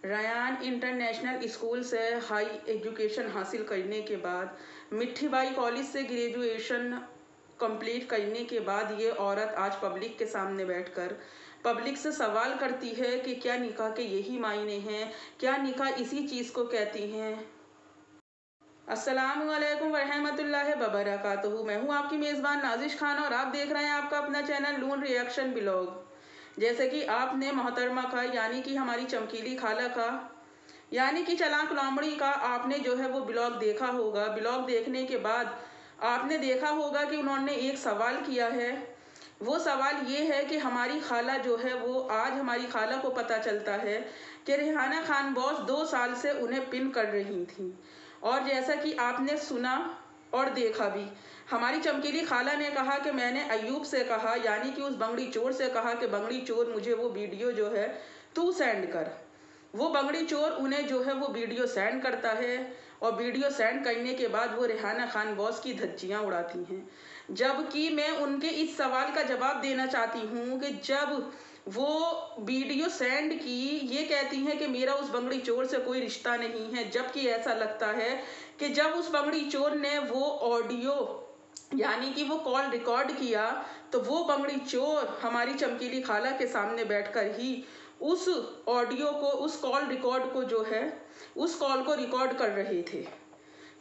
Ryan international school से high education हासिल करने के बाद, मिठी बाई कॉलेज से ग्रेजुएशन कंप्लीट करने के बाद ये औरत आज पब्लिक के सामने बैठकर पब्लिक से सवाल करती है कि क्या निकाह के यही मायने हैं, क्या निकाह इसी चीज़ को कहती हैं। अस्सलाम वालेकुम वरहमतुल्लाहि वबरकातुहू। मैं हूँ आपकी मेज़बान नाजिश खान और आप देख रहे हैं आपका अपना चैनल लून रिएक्शन ब्लॉग। जैसे कि आपने मोहतरमा का यानी कि हमारी चमकीली खाला का यानी कि चलाक लोमड़ी का आपने जो है वो ब्लॉग देखा होगा। ब्लॉग देखने के बाद आपने देखा होगा कि उन्होंने एक सवाल किया है। वो सवाल ये है कि हमारी खाला जो है वो आज हमारी खाला को पता चलता है कि रेहाना खान बॉस 2 साल से उन्हें पिन कर रही थी। और जैसा कि आपने सुना और देखा भी, हमारी चमकीली खाला ने कहा कि मैंने अयूब से कहा यानी कि उस बंगड़ी चोर से कहा कि बंगड़ी चोर मुझे वो वीडियो जो है तू सेंड कर। वो बंगड़ी चोर उन्हें जो है वो वीडियो सेंड करता है और वीडियो सेंड करने के बाद वो रेहाना खान बॉस की धज्जियां उड़ाती हैं। जबकि मैं उनके इस सवाल का जवाब देना चाहती हूँ कि जब वो वीडियो सेंड की, ये कहती हैं कि मेरा उस बंगड़ी चोर से कोई रिश्ता नहीं है, जबकि ऐसा लगता है कि जब उस बंगड़ी चोर ने वो ऑडियो यानी कि वो कॉल रिकॉर्ड किया तो वो बंगड़ी चोर हमारी चमकीली खाला के सामने बैठकर ही उस ऑडियो को, उस कॉल रिकॉर्ड को जो है उस कॉल को रिकॉर्ड कर रहे थे।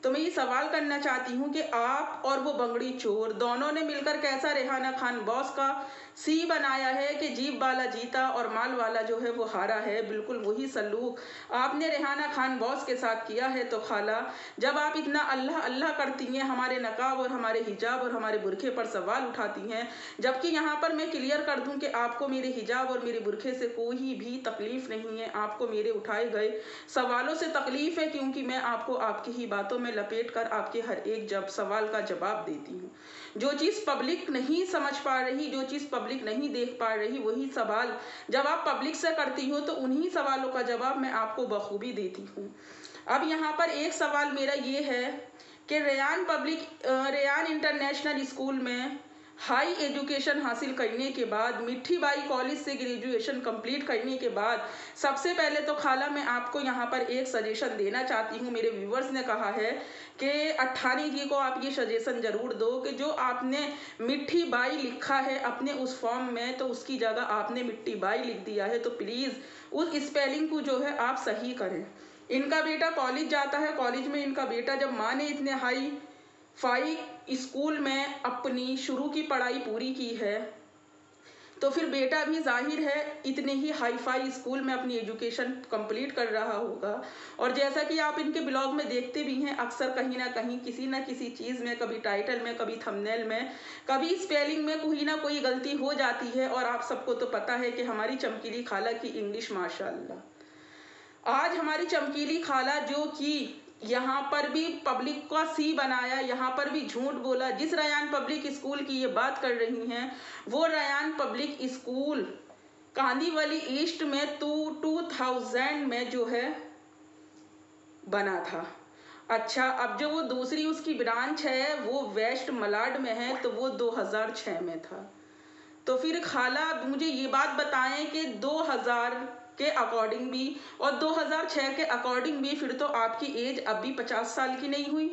तो मैं ये सवाल करना चाहती हूँ कि आप और वो बंगड़ी चोर दोनों ने मिलकर कैसा रेहाना खान बॉस का सी बनाया है कि जीप वाला जीता और माल वाला जो है वो हारा है। बिल्कुल वही सलूक आपने रेहाना खान बॉस के साथ किया है। तो खाला, जब आप इतना अल्लाह अल्लाह करती हैं, हमारे नकाब और हमारे हिजाब और हमारे बुरखे पर सवाल उठाती हैं, जबकि यहाँ पर मैं क्लियर कर दूँ कि आपको मेरे हिजाब और मेरे बुरखे से कोई भी तकलीफ़ नहीं है। आपको मेरे उठाए गए सवालों से तकलीफ़ है, क्योंकि मैं आपको आपकी ही बातों में लपेट कर आपके हर एक सवाल का जवाब देती हूँ। जो चीज़ पब्लिक नहीं समझ पा रही, जो चीज़ पब्लिक नहीं देख पा रही, वही सवाल जब आप पब्लिक से करती हो तो उन्हीं सवालों का जवाब मैं आपको बखूबी देती हूँ। अब यहाँ पर एक सवाल मेरा ये है कि रेयान इंटरनेशनल स्कूल में हाई एजुकेशन हासिल करने के बाद, मिठी बाई कॉलेज से ग्रेजुएशन कंप्लीट करने के बाद, सबसे पहले तो खाला मैं आपको यहाँ पर एक सजेशन देना चाहती हूँ। मेरे व्यूवर्स ने कहा है कि अट्ठानी जी को आप ये सजेशन ज़रूर दो कि जो आपने मिठी बाई लिखा है अपने उस फॉर्म में, तो उसकी जगह आपने मिट्टी बाई लिख दिया है। तो प्लीज़ उस स्पेलिंग को जो है आप सही करें। इनका बेटा कॉलेज जाता है, कॉलेज में इनका बेटा जब माँ ने इतने हाई फाई स्कूल में अपनी शुरू की पढ़ाई पूरी की है, तो फिर बेटा भी जाहिर है इतने ही हाई फाई स्कूल में अपनी एजुकेशन कंप्लीट कर रहा होगा। और जैसा कि आप इनके ब्लॉग में देखते भी हैं, अक्सर कहीं ना कहीं किसी ना किसी चीज़ में, कभी टाइटल में, कभी थंबनेल में, कभी स्पेलिंग में कोई ना कोई गलती हो जाती है। और आप सबको तो पता है कि हमारी चमकीली खाला की इंग्लिश माशाल्लाह। आज हमारी चमकीली खाला जो कि यहाँ पर भी पब्लिक का सी बनाया, यहाँ पर भी झूठ बोला। जिस रयान पब्लिक स्कूल की ये बात कर रही हैं, वो Ryan public school Kandivali east में 2000 में जो है बना था। अच्छा, अब जो वो दूसरी उसकी ब्रांच है वो वेस्ट मलाड में है, तो वो 2006 में था। तो फिर खाला मुझे ये बात बताएं कि 2000 के अकॉर्डिंग भी और 2006 के अकॉर्डिंग भी फिर तो आपकी एज अभी 50 साल की नहीं हुई,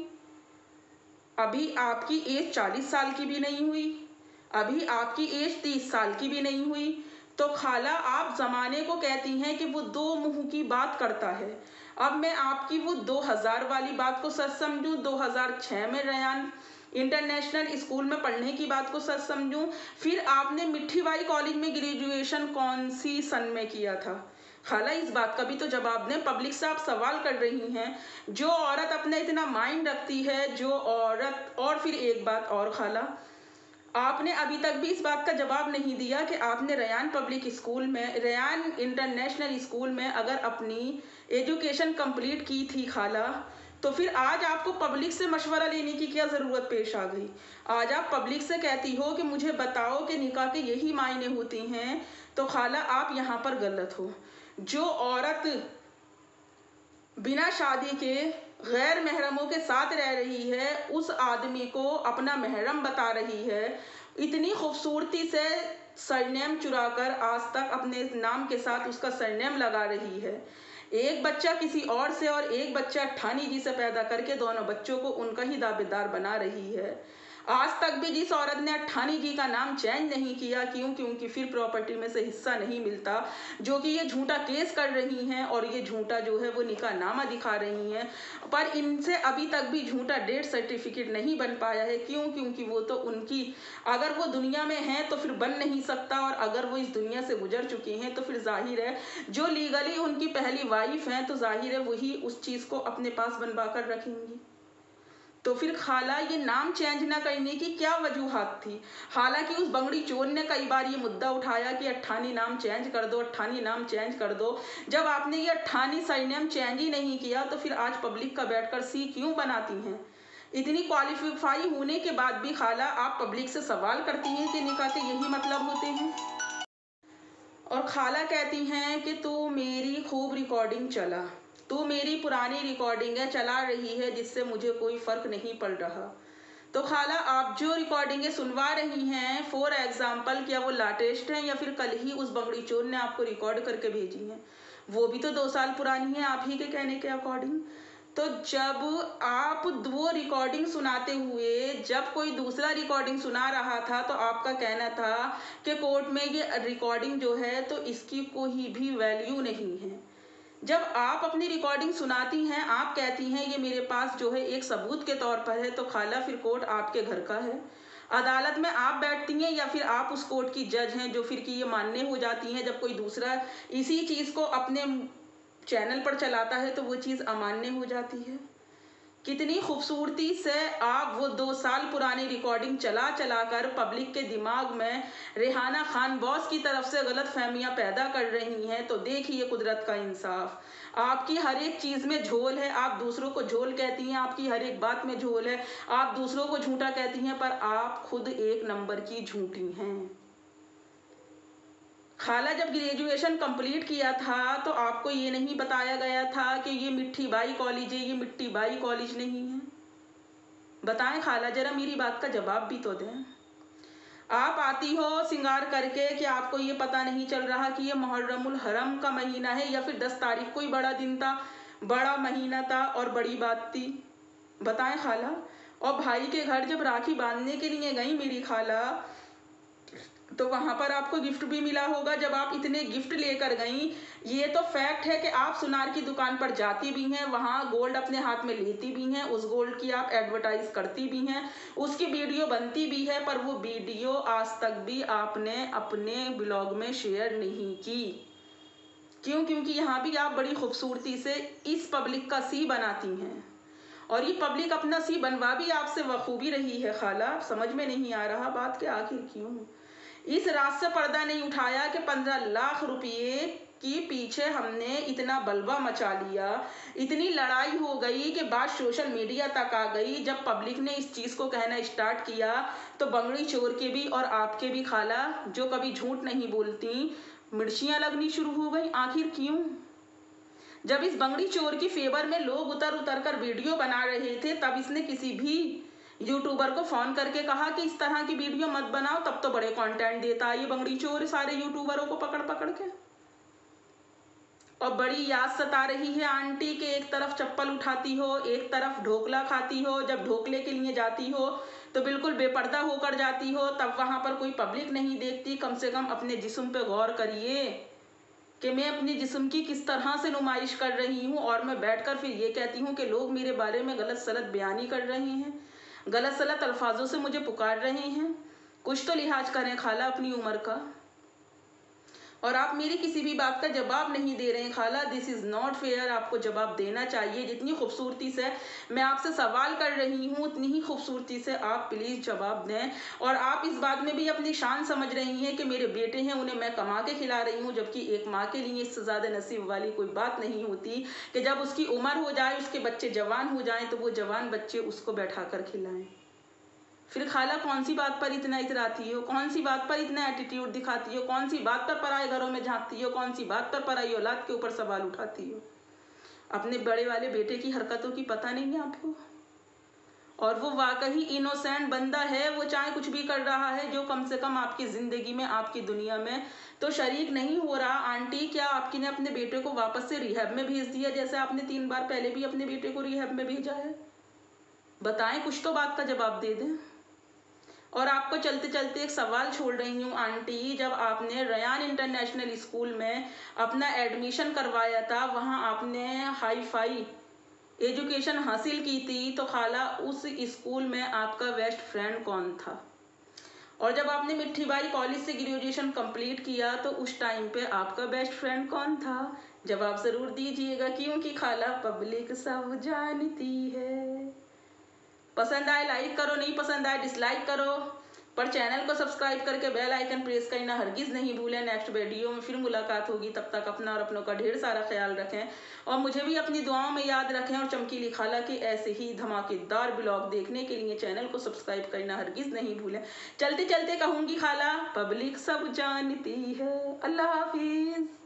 अभी आपकी एज 40 साल की भी नहीं हुई, अभी आपकी एज 30 साल की भी नहीं हुई। तो खाला, आप ज़माने को कहती हैं कि वो दो मुंह की बात करता है। अब मैं आपकी वो 2000 वाली बात को सच समझूं, 2006 में रयान इंटरनेशनल स्कूल में पढ़ने की बात को सच समझूं, फिर आपने मिठी बाई कॉलेज में ग्रेजुएशन कौन सी सन में किया था? खाला, इस बात का भी तो जवाब दें। पब्लिक से आप सवाल कर रही हैं, जो औरत अपने इतना माइंड रखती है, जो औरत। और फिर एक बात और खाला, आपने अभी तक भी इस बात का जवाब नहीं दिया कि आपने रयान पब्लिक स्कूल में, रयान इंटरनेशनल स्कूल में अगर अपनी एजुकेशन कंप्लीट की थी खाला, तो फिर आज आपको पब्लिक से मशवरा लेने की क्या ज़रूरत पेश आ गई? आज आप पब्लिक से कहती हो कि मुझे बताओ कि निकाह के यही मायने होते हैं। तो खाला, आप यहाँ पर गलत हो। जो औरत बिना शादी के गैर महरमों के साथ रह रही है, उस आदमी को अपना महरम बता रही है, इतनी खूबसूरती से सरनेम चुराकर आज तक अपने नाम के साथ उसका सरनेम लगा रही है, एक बच्चा किसी और से और एक बच्चा अट्ठानी जी से पैदा करके दोनों बच्चों को उनका ही दावेदार बना रही है। आज तक भी जिस औरत ने अट्ठानी जी का नाम चेंज नहीं किया, क्यों? क्योंकि फिर प्रॉपर्टी में से हिस्सा नहीं मिलता, जो कि ये झूठा केस कर रही हैं और ये झूठा जो है वो निकाहनामा दिखा रही हैं। पर इनसे अभी तक भी झूठा डेथ सर्टिफिकेट नहीं बन पाया है। क्यों? क्योंकि वो तो उनकी, अगर वो दुनिया में हैं तो फिर बन नहीं सकता, और अगर वो इस दुनिया से गुजर चुकी हैं तो फिर जाहिर है जो लीगली उनकी पहली वाइफ हैं तो जाहिर है वही उस चीज़ को अपने पास बनवा कर रखेंगी। तो फिर खाला ये नाम चेंज ना करने की क्या वजूहात थी? हालांकि उस बंगड़ी चोर ने कई बार ये मुद्दा उठाया कि अट्ठानी नाम चेंज कर दो, अट्ठानी नाम चेंज कर दो। जब आपने ये अट्ठानी सरनेम चेंज ही नहीं किया तो फिर आज पब्लिक का बैठकर सी क्यों बनाती हैं? इतनी क्वालिफाई होने के बाद भी खाला आप पब्लिक से सवाल करती हैं कि निकाह के यही मतलब होते हैं। और खाला कहती हैं कि तू मेरी खूब रिकॉर्डिंग चला, तू मेरी पुरानी रिकॉर्डिंगें चला रही है जिससे मुझे कोई फ़र्क नहीं पड़ रहा। तो खाला आप जो रिकॉर्डिंगें सुनवा रही हैं, फॉर एग्जाम्पल, क्या वो लाटेस्ट हैं या फिर कल ही उस बंगड़ी चोर ने आपको रिकॉर्ड करके भेजी हैं? वो भी तो 2 साल पुरानी है आप ही के कहने के अकॉर्डिंग। तो जब आप वो रिकॉर्डिंग सुनाते हुए जब कोई दूसरा रिकॉर्डिंग सुना रहा था तो आपका कहना था कि कोर्ट में ये रिकॉर्डिंग जो है तो इसकी कोई भी वैल्यू नहीं है। जब आप अपनी रिकॉर्डिंग सुनाती हैं, आप कहती हैं ये मेरे पास जो है एक सबूत के तौर पर है, तो खाला फिर कोर्ट आपके घर का है? अदालत में आप बैठती हैं या फिर आप उस कोर्ट की जज हैं जो फिर कि ये मानने हो जाती हैं जब कोई दूसरा इसी चीज़ को अपने चैनल पर चलाता है तो वो चीज़ अमान्य हो जाती है? कितनी खूबसूरती से आप वो 2 साल पुरानी रिकॉर्डिंग चला चला कर पब्लिक के दिमाग में रेहाना खान बॉस की तरफ से गलत फहमियाँ पैदा कर रही हैं। तो देखिए कुदरत का इंसाफ, आपकी हर एक चीज़ में झोल है, आप दूसरों को झोल कहती हैं, आपकी हर एक बात में झोल है, आप दूसरों को झूठा कहती हैं, पर आप खुद एक नंबर की झूठी हैं। खाला जब ग्रेजुएशन कंप्लीट किया था तो आपको ये नहीं बताया गया था कि ये मिट्टी बाई कॉलेज है, ये मिट्टी बाई कॉलेज नहीं है? बताएं खाला, जरा मेरी बात का जवाब भी तो दें। आप आती हो सिंगार करके कि आपको ये पता नहीं चल रहा कि ये मुहर्रमुल हरम का महीना है या फिर 10 तारीख को ही बड़ा दिन था, बड़ा महीना था और बड़ी बात थी? बताएं खाला। और भाई के घर जब राखी बांधने के लिए गई मेरी खाला तो वहां पर आपको गिफ्ट भी मिला होगा। जब आप इतने गिफ्ट लेकर गई, ये तो फैक्ट है कि आप सुनार की दुकान पर जाती भी हैं, वहां गोल्ड अपने हाथ में लेती भी हैं, उस गोल्ड की आप एडवर्टाइज करती भी हैं, उसकी वीडियो बनती भी है, पर वो वीडियो आज तक भी आपने अपने ब्लॉग में शेयर नहीं की। क्यों? क्योंकि यहाँ भी आप बड़ी खूबसूरती से इस पब्लिक का सी बनाती हैं और ये पब्लिक अपना सी बनवा भी आपसे बखूबी रही है। खाला समझ में नहीं आ रहा बात के आखिर क्यों इस रात से पर्दा नहीं उठाया कि 15 लाख रुपये की पीछे हमने इतना बलबा मचा लिया, इतनी लड़ाई हो गई कि बात सोशल मीडिया तक आ गई। जब पब्लिक ने इस चीज़ को कहना स्टार्ट किया तो बंगड़ी चोर के भी और आपके भी खाला, जो कभी झूठ नहीं बोलती, मिर्चियाँ लगनी शुरू हो गई। आखिर क्यों? जब इस बंगड़ी चोर की फेवर में लोग उतर उतर कर वीडियो बना रहे थे तब इसने किसी भी यूट्यूबर को फोन करके कहा कि इस तरह की वीडियो मत बनाओ, तब तो बड़े कंटेंट देता है ये बंगड़ी चोर सारे यूट्यूबरों को पकड़ पकड़ के। और बड़ी याद सता रही है आंटी के, एक तरफ चप्पल उठाती हो, एक तरफ ढोकला खाती हो, जब ढोकले के लिए जाती हो तो बिल्कुल बेपर्दा होकर जाती हो, तब वहां पर कोई पब्लिक नहीं देखती। कम से कम अपने जिस्म पे गौर करिए कि मैं अपने जिस्म की किस तरह से नुमाइश कर रही हूँ और मैं बैठकर फिर ये कहती हूँ कि लोग मेरे बारे में गलत सलत बयानी कर रहे हैं, गलत सलत अल्फाजों से मुझे पुकार रहे हैं। कुछ तो लिहाज करें खाला अपनी उम्र का। और आप मेरी किसी भी बात का जवाब नहीं दे रहे हैं खाला, दिस इज़ नॉट फेयर। आपको जवाब देना चाहिए। जितनी खूबसूरती से मैं आपसे सवाल कर रही हूँ उतनी ही खूबसूरती से आप प्लीज़ जवाब दें। और आप इस बात में भी अपनी शान समझ रही हैं कि मेरे बेटे हैं, उन्हें मैं कमा के खिला रही हूँ, जबकि एक माँ के लिए इससे ज़्यादा नसीब वाली कोई बात नहीं होती कि जब उसकी उम्र हो जाए, उसके बच्चे जवान हो जाएं तो वो जवान बच्चे उसको बैठा कर खिलाएं। फिर खाला कौन सी बात पर इतना इतराती हो, कौन सी बात पर इतना एटीट्यूड दिखाती हो, कौन सी बात पर पराए घरों में झांकती हो, कौन सी बात पर पराई औलाद के ऊपर सवाल उठाती हो? अपने बड़े वाले बेटे की हरकतों की पता नहीं है आपको? और वो वाकई इनोसेंट बंदा है, वो चाहे कुछ भी कर रहा है जो कम से कम आपकी ज़िंदगी में, आपकी दुनिया में तो शरीक नहीं हो रहा। आंटी, क्या आपकी ने अपने बेटे को वापस से रिहैब में भेज दिया, जैसे आपने 3 बार पहले भी अपने बेटे को रिहैब में भेजा है? बताएं, कुछ तो बात का जवाब दे दें। और आपको चलते चलते एक सवाल छोड़ रही हूँ आंटी, जब आपने रयान इंटरनेशनल स्कूल में अपना एडमिशन करवाया था, वहाँ आपने हाई फाई एजुकेशन हासिल की थी, तो खाला उस स्कूल में आपका बेस्ट फ्रेंड कौन था? और जब आपने मिट्ठी बाई कॉलेज से ग्रेजुएशन कंप्लीट किया, तो उस टाइम पे आपका बेस्ट फ्रेंड कौन था? जवाब जरूर दीजिएगा, क्योंकि खाला पब्लिक सब जानती है। पसंद आए लाइक करो, नहीं पसंद आए डिसलाइक करो, पर चैनल को सब्सक्राइब करके बेल आइकन प्रेस करना हरगिज़ नहीं भूलें। नेक्स्ट वीडियो में फिर मुलाकात होगी, तब तक अपना और अपनों का ढेर सारा ख्याल रखें और मुझे भी अपनी दुआओं में याद रखें। और चमकीली खाला के ऐसे ही धमाकेदार ब्लॉग देखने के लिए चैनल को सब्सक्राइब करना हरगिज़ नहीं भूलें। चलते चलते कहूँगी खाला, पब्लिक सब जानती है। अल्लाह हाफिज़।